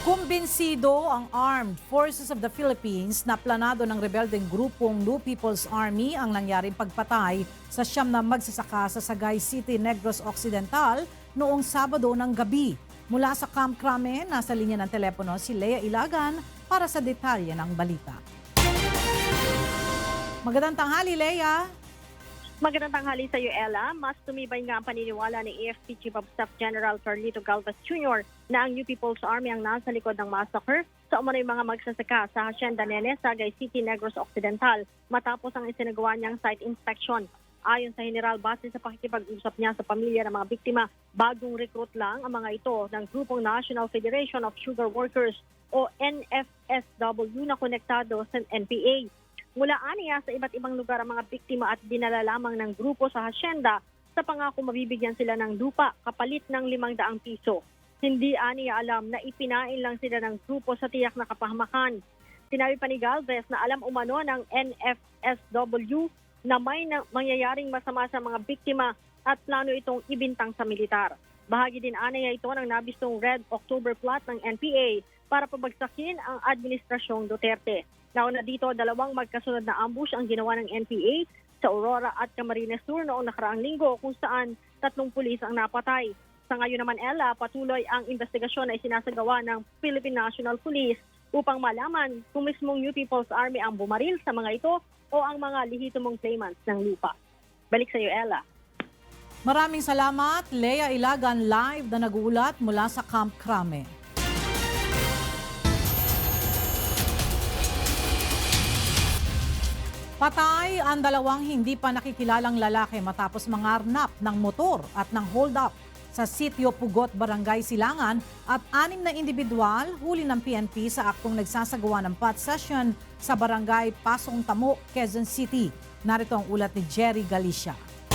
Kumbinsido ang Armed Forces of the Philippines na planado ng rebeldeng grupong New People's Army ang nangyaring pagpatay sa 9 na magsasaka sa Sagay City, Negros Occidental noong Sabado ng gabi. Mula sa Camp Crame, nasa linya ng telepono si Lea Ilagan para sa detalye ng balita. Magandang tanghali, Lea. Magandang tanghali sa iyo, Ella. Mas tumibay nga ang paniniwala ni AFP Chief of Staff General Carlito Galvez Jr. na ang New People's Army ang nasa likod ng massacre sa umano'y mga magsasaka sa Hacienda Nene, Sagay City, Negros Occidental matapos ang isinagawa niyang site inspection. Ayon sa General, base sa pakikipag-usap niya sa pamilya ng mga biktima, bagong recruit lang ang mga ito ng grupong National Federation of Sugar Workers o NFSW na konektado sa NPA. Mula aniya sa iba't ibang lugar ang mga biktima at dinala lamang ng grupo sa hacienda sa pangako mabibigyan sila ng lupa kapalit ng 500 piso. Hindi aniya alam na ipinain lang sila ng grupo sa tiyak na kapahamakan. Sinabi pa ni Galvez na alam umano ng NFSW na may mangyayaring masama sa mga biktima at plano itong ibintang sa militar. Bahagi din aniya ito ng nabistong Red October plot ng NPA para pabagsakin ang Administrasyong Duterte. Nauna dito, 2 magkasunod na ambush ang ginawa ng NPA sa Aurora at Camarines Sur noong nakaraang linggo kung saan 3 pulis ang napatay. Sa ngayon naman, Ella, patuloy ang investigasyon na isinasagawa ng Philippine National Police upang malaman kung mismong New People's Army ang bumaril sa mga ito o ang mga lehitimong claimants ng lupa. Balik sa iyo, Ella. Maraming salamat, Lea Ilagan, live na nagulat mula sa Camp Crame. Patay ang 2 hindi pa nakikilalang lalaki matapos mangarnap ng motor at ng hold-up sa sitio Pugot, Barangay Silangan at 6 na individual huli ng PNP sa aktong nagsasagawa ng pot session sa Barangay Pasong Tamo, Quezon City. Narito ang ulat ni Jerry Galicia. 6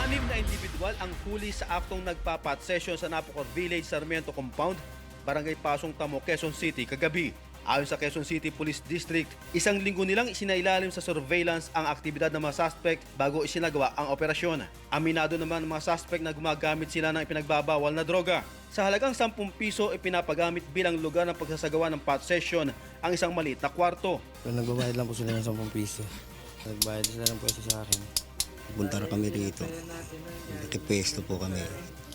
na individual ang huli sa aktong nagpa-pot session sa Napocor Village Sarmiento Compound, Barangay Pasong Tamo, Quezon City kagabi. Ayon sa Quezon City Police District, 1 linggo nilang isinailalim sa surveillance ang aktibidad ng mga suspect bago isinagawa ang operasyon. Aminado naman ng mga suspect na gumagamit sila ng ipinagbabawal na droga. Sa halagang 10 piso, ipinapagamit bilang lugar ng pagsasagawa ng pot session ang isang maliit na kwarto. Nagbabayad lang po sila ng 10 piso. Nagbayad sila ng pwesto sa akin. Punta na kami rito. Nakipesto po kami.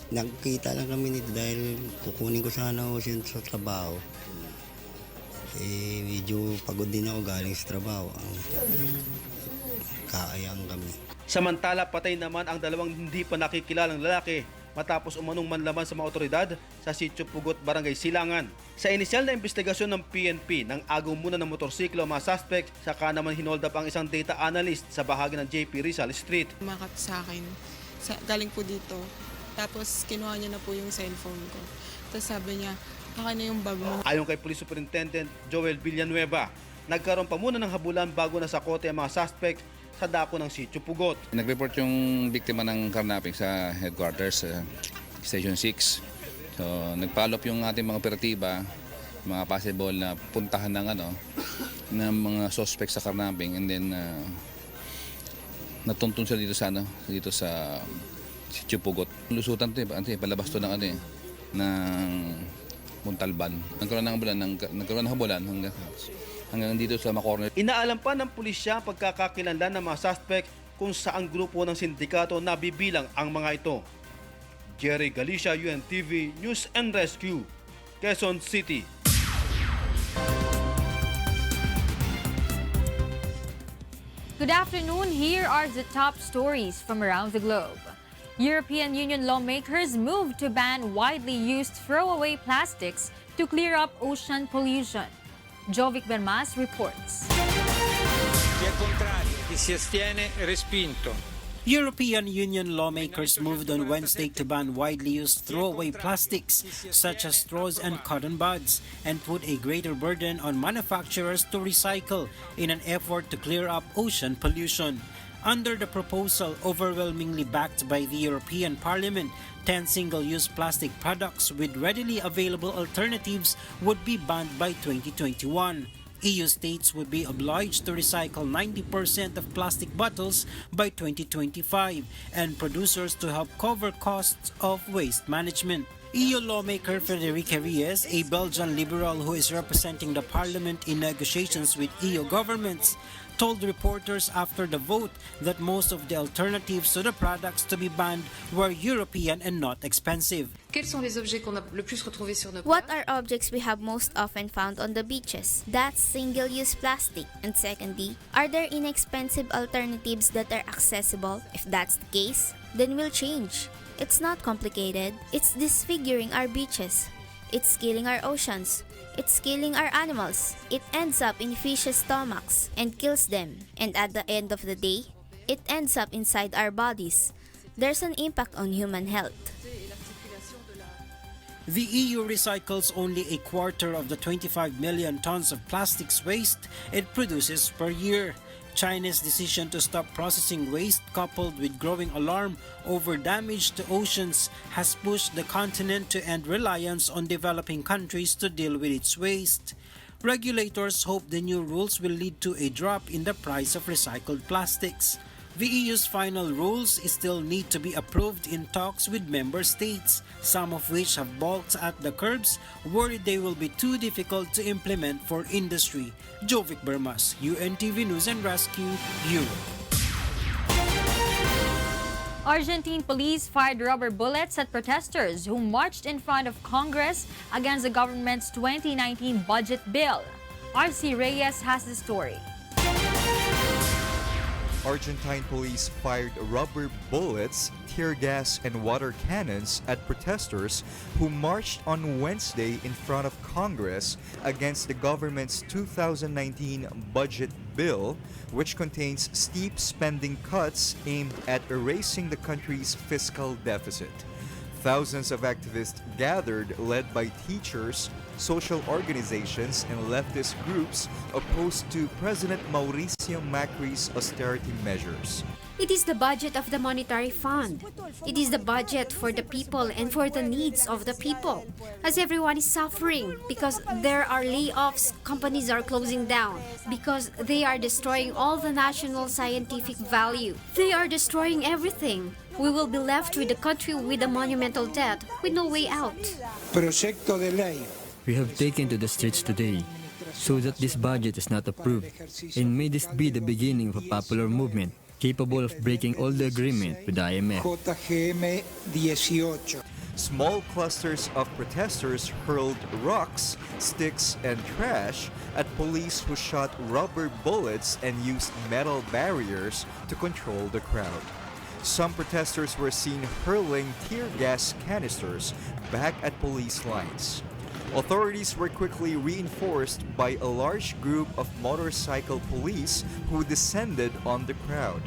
Nagkita lang kami nito dahil kukunin ko sana ako siya sa trabaho. Medyo pagod din ako galing sa trabaho. Kaayang kami. Samantala, patay naman ang 2 hindi pa nakikilalang lalaki matapos umanong manlaman sa mga otoridad sa sitio Pugot, Barangay Silangan. Sa inisyal na investigasyon ng PNP, nang agaw muna ng motorsiklo ang mga suspect, saka naman hinold up ang isang data analyst sa bahagi ng JP Rizal Street. Umakat sa akin, galing po dito. Tapos kinuha niya na po yung cellphone ko. Tapos sabi niya, baka na yung bag mo. Ayon kay Police Superintendent Joel Villanueva, nagkaroon pa muna ng habulan bago nasakote ang mga suspect sa dako ng sitio Pugot. Nag-report yung biktima ng carnapping sa headquarters, Station 6. So, nag-follow up yung ating mga operatiba, mga possible na puntahan ng ng mga suspect sa carnapping, and then natuntun sila dito sa sitio Pugot. Lusutan to palabas to ng ng Montalban. Nagkaroon ng habulan hanggang dito sa Macorner. Inaalam pa ng pulisya ang pagkakakilanlan ng mga suspect kung saang grupo ng sindikato nabibilang ang mga ito. Jerry Galicia, UNTV, News and Rescue, Quezon City. Good afternoon. Here are the top stories from around the globe. European Union lawmakers moved to ban widely used throwaway plastics to clear up ocean pollution. Jovic Bermas reports. Chi è contrario, chi si astiene, respinto. European Union lawmakers moved on Wednesday to ban widely used throwaway plastics such as straws and cotton buds and put a greater burden on manufacturers to recycle in an effort to clear up ocean pollution. Under the proposal, overwhelmingly backed by the European Parliament, 10 single-use plastic products with readily available alternatives would be banned by 2021. EU states would be obliged to recycle 90% of plastic bottles by 2025 and producers to help cover costs of waste management. EU lawmaker Federica Reyes, a Belgian liberal who is representing the parliament in negotiations with EU governments, told reporters after the vote that most of the alternatives to the products to be banned were European and not expensive. What are objects we have most often found on the beaches? That's single-use plastic. And secondly, are there inexpensive alternatives that are accessible? If that's the case, then we'll change. It's not complicated. It's disfiguring our beaches. It's killing our oceans. It's killing our animals. It ends up in fish's stomachs and kills them. And at the end of the day, it ends up inside our bodies. There's an impact on human health. The EU recycles only a quarter of the 25 million tons of plastics waste it produces per year. China's decision to stop processing waste, coupled with growing alarm over damage to oceans, has pushed the continent to end reliance on developing countries to deal with its waste. Regulators hope the new rules will lead to a drop in the price of recycled plastics. The EU's final rules still need to be approved in talks with member states, some of which have balked at the curbs, worried they will be too difficult to implement for industry. Jovic Bermas, UNTV News and Rescue, Europe. Argentine police fired rubber bullets at protesters who marched in front of Congress against the government's 2019 budget bill. RC Reyes has the story. Argentine police fired rubber bullets, tear gas, and water cannons at protesters who marched on Wednesday in front of Congress against the government's 2019 budget bill, which contains steep spending cuts aimed at erasing the country's fiscal deficit. Thousands of activists gathered, led by teachers, social organizations, and leftist groups opposed to President Mauricio Macri's austerity measures. It is the budget of the monetary fund. It is the budget for the people and for the needs of the people. As everyone is suffering because there are layoffs, companies are closing down, because they are destroying all the national scientific value. They are destroying everything. We will be left with a country with a monumental debt, with no way out. Proyecto de ley. We have taken to the streets today so that this budget is not approved, and may this be the beginning of a popular movement capable of breaking all the agreement with the IMF. JGM 18. Small clusters of protesters hurled rocks, sticks, and trash at police who shot rubber bullets and used metal barriers to control the crowd. Some protesters were seen hurling tear gas canisters back at police lines. Authorities were quickly reinforced by a large group of motorcycle police who descended on the crowd.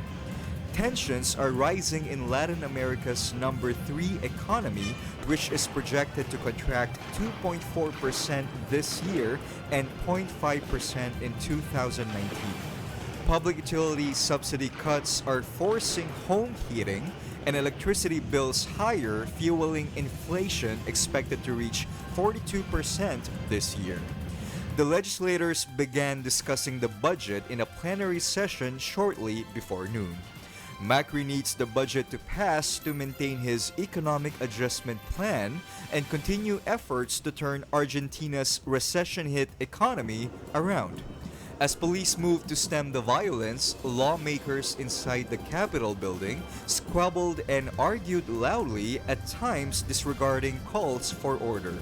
Tensions are rising in Latin America's number 3 economy, which is projected to contract 2.4% this year and 0.5% in 2019. Public utility subsidy cuts are forcing home heating and electricity bills higher, fueling inflation expected to reach 42% this year. The legislators began discussing the budget in a plenary session shortly before noon. Macri needs the budget to pass to maintain his economic adjustment plan and continue efforts to turn Argentina's recession-hit economy around. As police moved to stem the violence, lawmakers inside the Capitol building squabbled and argued loudly, at times disregarding calls for order.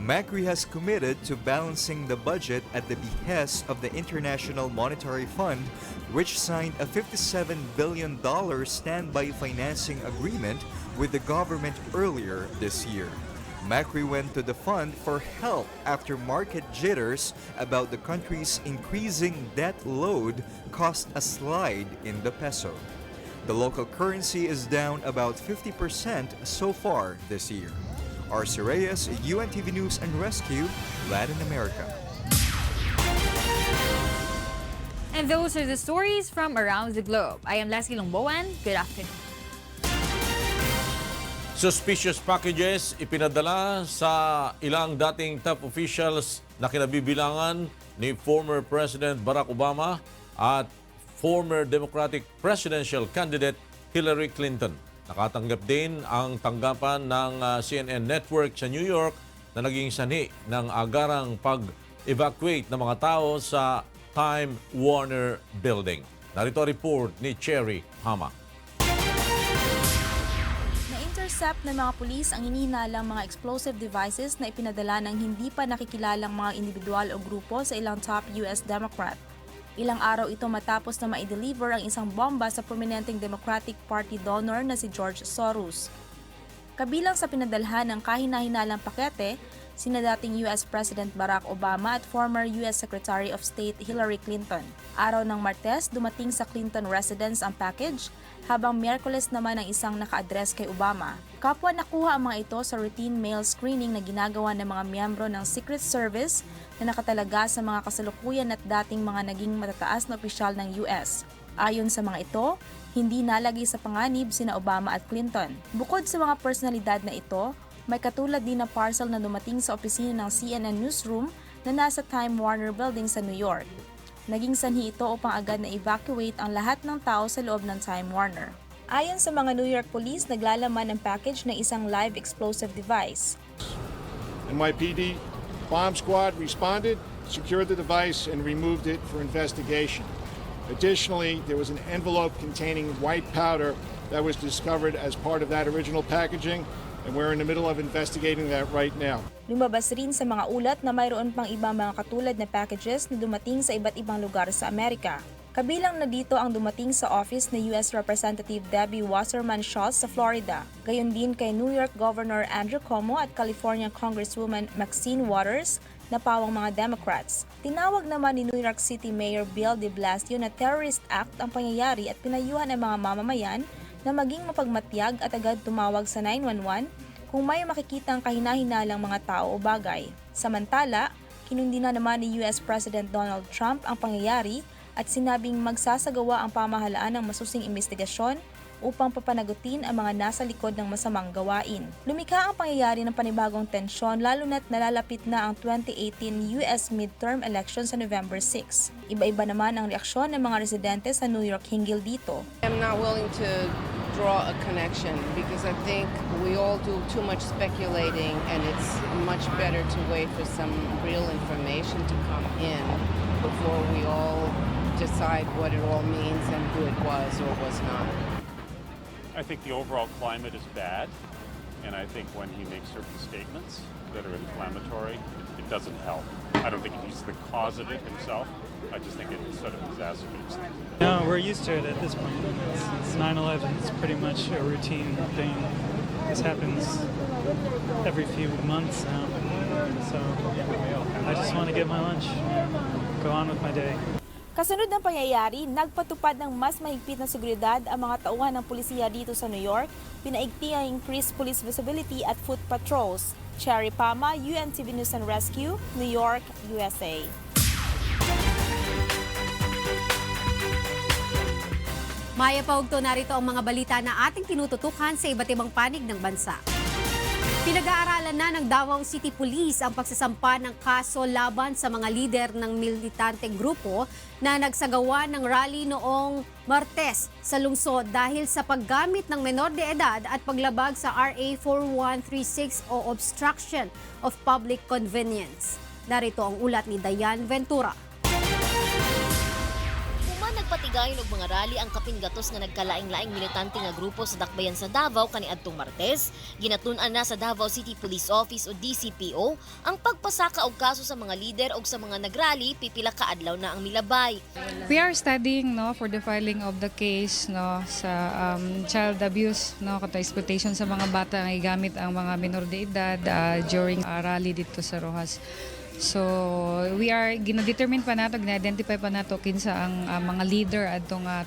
Macri has committed to balancing the budget at the behest of the International Monetary Fund, which signed a $57 billion standby financing agreement with the government earlier this year. Macri went to the fund for help after market jitters about the country's increasing debt load caused a slide in the peso. The local currency is down about 50% so far this year. RC Reyes, UNTV News and Rescue, Latin America. And those are the stories from around the globe. I am Leslie Longboan. Good afternoon. Suspicious packages ipinadala sa ilang dating top officials na kinabibilangan ni former President Barack Obama at former Democratic presidential candidate Hillary Clinton. Nakatanggap din ang tanggapan ng CNN Network sa New York na naging sanhi ng agarang pag-evacuate ng mga tao sa Time Warner Building. Narito ang report ni Cherry Hama. Na-intercept ng mga pulis ang hinihinalang mga explosive devices na ipinadala ng hindi pa nakikilalang mga individual o grupo sa ilang top US Democrat. Ilang araw ito matapos na ma-deliver ang isang bomba sa prominenteng Democratic Party donor na si George Soros. Kabilang sa pinadalhan ng kahina-hinalang pakete, sina dating US President Barack Obama at former US Secretary of State Hillary Clinton. Araw ng Martes, dumating sa Clinton residence ang package, habang Miyerkules naman ang isang naka-address kay Obama. Kapwa nakuha ang mga ito sa routine mail screening na ginagawa ng mga miyembro ng Secret Service na nakatalaga sa mga kasalukuyan at dating mga naging matataas na opisyal ng US. Ayon sa mga ito, hindi nalagay sa panganib sina Obama at Clinton. Bukod sa mga personalidad na ito, may katulad din na parcel na dumating sa opisina ng CNN Newsroom na nasa Time Warner Building sa New York. Naging sanhi ito upang agad na evacuate ang lahat ng tao sa loob ng Time Warner. Ayon sa mga New York police, naglalaman ng package ng isang live explosive device. NYPD bomb squad responded, secured the device, and removed it for investigation. Additionally, there was an envelope containing white powder that was discovered as part of that original packaging, and we're in the middle of investigating that right now. Lumabas rin sa mga ulat na mayroon pang ibang mga katulad na packages na dumating sa iba't ibang lugar sa Amerika. Kabilang na dito ang dumating sa office ni US Representative Debbie Wasserman Schultz sa Florida. Gayon din kay New York Governor Andrew Cuomo at California Congresswoman Maxine Waters na pawang mga Democrats. Tinawag naman ni New York City Mayor Bill de Blasio na terrorist act ang pangyayari at pinayuhan ang mga mamamayan na maging mapagmatyag at agad tumawag sa 911 kung may makikitang kahina-hinalang mga tao o bagay. Samantala, kinundi na naman ni US President Donald Trump ang pangyayari at sinabing magsasagawa ang pamahalaan ng masusing investigasyon upang papanagutin ang mga nasa likod ng masamang gawain. Lumikha ang pangyayari ng panibagong tensyon lalo na't nalalapit na ang 2018 US midterm election sa November 6. Iba-iba naman ang reaksyon ng mga residente sa New York hinggil dito. I'm not willing to draw a connection because I think we all do too much speculating and it's much better to wait for some real information to come in before we all decide what it all means and who it was or was not. I think the overall climate is bad, and I think when he makes certain statements that are inflammatory, it doesn't help. I don't think he's the cause of it himself. I just think it sort of exacerbates things. No, we're used to it at this point. It's 9/11. It's pretty much a routine thing. This happens every few months now. So I just want to get my lunch and go on with my day. Kasunod ng pangyayari, nagpatupad ng mas mahigpit na seguridad ang mga tauhan ng pulisiya dito sa New York, pinaigting ang increased police visibility at foot patrols. Cherry Pama, UNTV News and Rescue, New York, USA. Maya Paugto, narito ang mga balita na ating tinututukan sa iba't ibang panig ng bansa. Pinag-aaralan na ng Davao City Police ang pagsasampa ng kaso laban sa mga lider ng militanteng grupo na nagsagawa ng rally noong Martes sa lungsod dahil sa paggamit ng menor de edad at paglabag sa RA 4136 o obstruction of public convenience. Narito ang ulat ni Dayan Ventura. Nagpatigayon og mga rally ang kapingatos nga nagkalaing-laing militante nga grupo sa dakbayan sa Davao kaniadtong Martes. Ginatun-an na sa Davao City Police Office o DCPO ang pagpasaka og kaso sa mga lider og sa mga nagrally pipila ka adlaw na ang milabay. We are studying for the filing of the case sa child abuse kato exploitation sa mga bata nga igamit ang mga minor de edad during rally dito sa Rojas. So we are gina-determine pa nato, gina-identify pa nato kinsa ang mga leader adto nga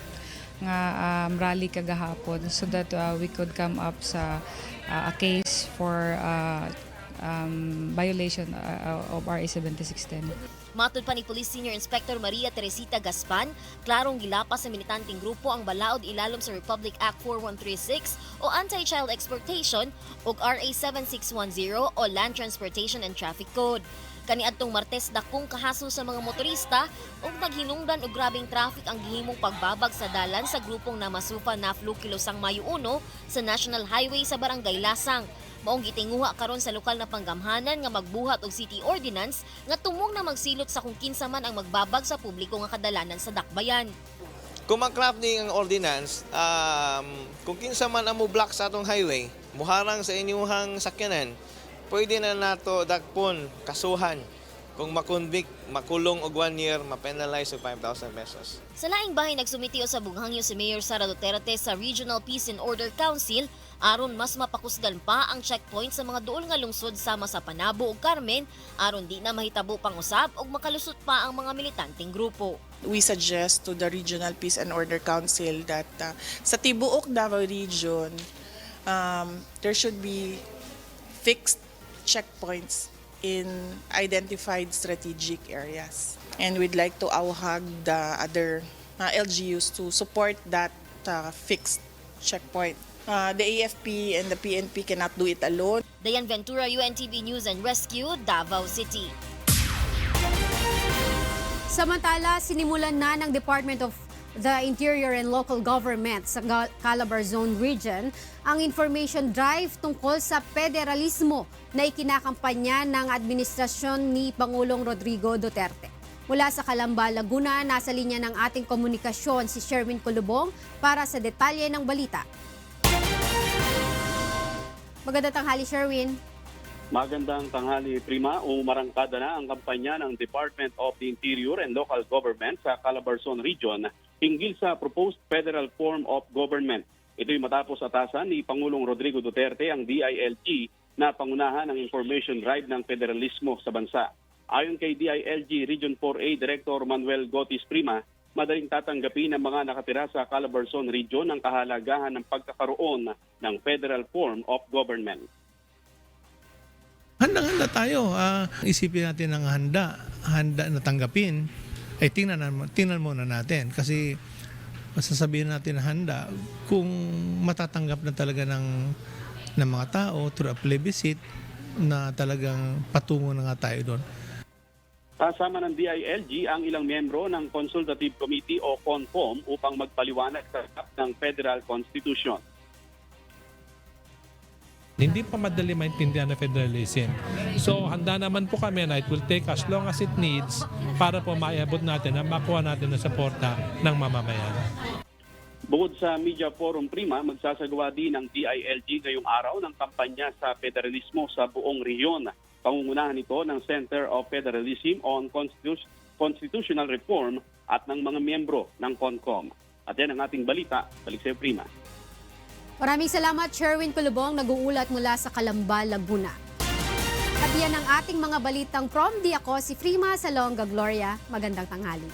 rally kagahapon so that we could come up sa a case for violation of RA 7610. Matod pa ni Police Senior Inspector Maria Teresita Gaspan, klarong gilapas sa militanteng grupo ang balaod ilalom sa Republic Act 4136 o Anti-Child Exploitation ug RA 7610 o Land Transportation and Traffic Code. Kaniadtong Martes dakong kahaso sa mga motorista ug naghinungdan og grabeng traffic ang gihimong pagbabag sa dalan sa grupong Namasufa Naflu Kilosang Mayo 1 sa National Highway sa Barangay Lasang. Maong gitinguha karon sa lokal na panggamhanan nga magbuhat og city ordinance nga tumong na magsilot sa kung kinsa man ang magbabag sa publiko nga kadalanan sa dakbayan. Kung mag-crafting ang ordinance, kung kinsa man ang mo-block sa atong highway, muharang sa inyuhang sakyanan, pwede na nato dakpon kasuhan. Kung makonvict, makulong og 1 year, mapenalize og 5,000 pesos. Sa laing bahay nagsumitiyo sa bughangyo si Mayor Sara Duterte sa Regional Peace and Order Council aron mas mapakusgan pa ang checkpoint sa mga duol nga lungsod sama sa Panabo ug Carmen aron di na mahitabo pang usab ug makalusot pa ang mga militanteng grupo. We suggest to the Regional Peace and Order Council that sa tibuok Davao Region, there should be fixed checkpoints in identified strategic areas. And we'd like to awhag the other LGUs to support that fixed checkpoint. The AFP and the PNP cannot do it alone. Dayan Ventura, UNTV News and Rescue, Davao City. Samantala, sinimulan na ng Department of the Interior and Local Government sa Calabar Zone Region ang information drive tungkol sa federalismo na ikinakampanya ng administrasyon ni Pangulong Rodrigo Duterte. Mula sa Calamba, Laguna, nasa linya ng ating komunikasyon si Sherwin Colubong para sa detalye ng balita. Magandang tanghali, Sherwin. Magandang tanghali, Prima. Umarangkada na ang kampanya ng Department of the Interior and Local Government sa Calabar Zone Region hinggil sa proposed federal form of government. Ito'y matapos atasan ni Pangulong Rodrigo Duterte ang DILG na pangunahan ng information drive ng federalismo sa bansa. Ayon kay DILG Region 4A Director Manuel Gotis Prima, madaling tatanggapin ng mga nakatira sa Calabar Zone Region ang kahalagahan ng pagkakaroon ng federal form of government. Handang-handa tayo. Isipin natin ang handa na tanggapin. Ay tingnan muna natin kasi masasabihin natin na handa kung matatanggap na talaga ng mga tao through a plebiscite na talagang patungo na nga tayo doon. Kasama ng DILG ang ilang miyembro ng Consultative Committee o CONCOM upang magpaliwanag sa ng Federal Constitution. Hindi pa madali maintindihan ng federalism. So handa naman po kami na it will take as long as it needs para po maiabot natin na makuha natin ang suporta ng mamamayan. Bukod sa Media Forum Prima, magsasagawa din ng DILG ngayong araw ng kampanya sa federalismo sa buong rehiyon. Pangungunahan ito ng Center of Federalism on Constitutional Reform at ng mga miyembro ng CONCOM. At yan ang ating balita. Balik sa iyo, Prima. Maraming salamat, Sherwin Colubong, nag-uulat mula sa Calamba, Laguna. At yan ang ating mga balitang from di ako si Prima Salonga Gloria. Magandang tanghali.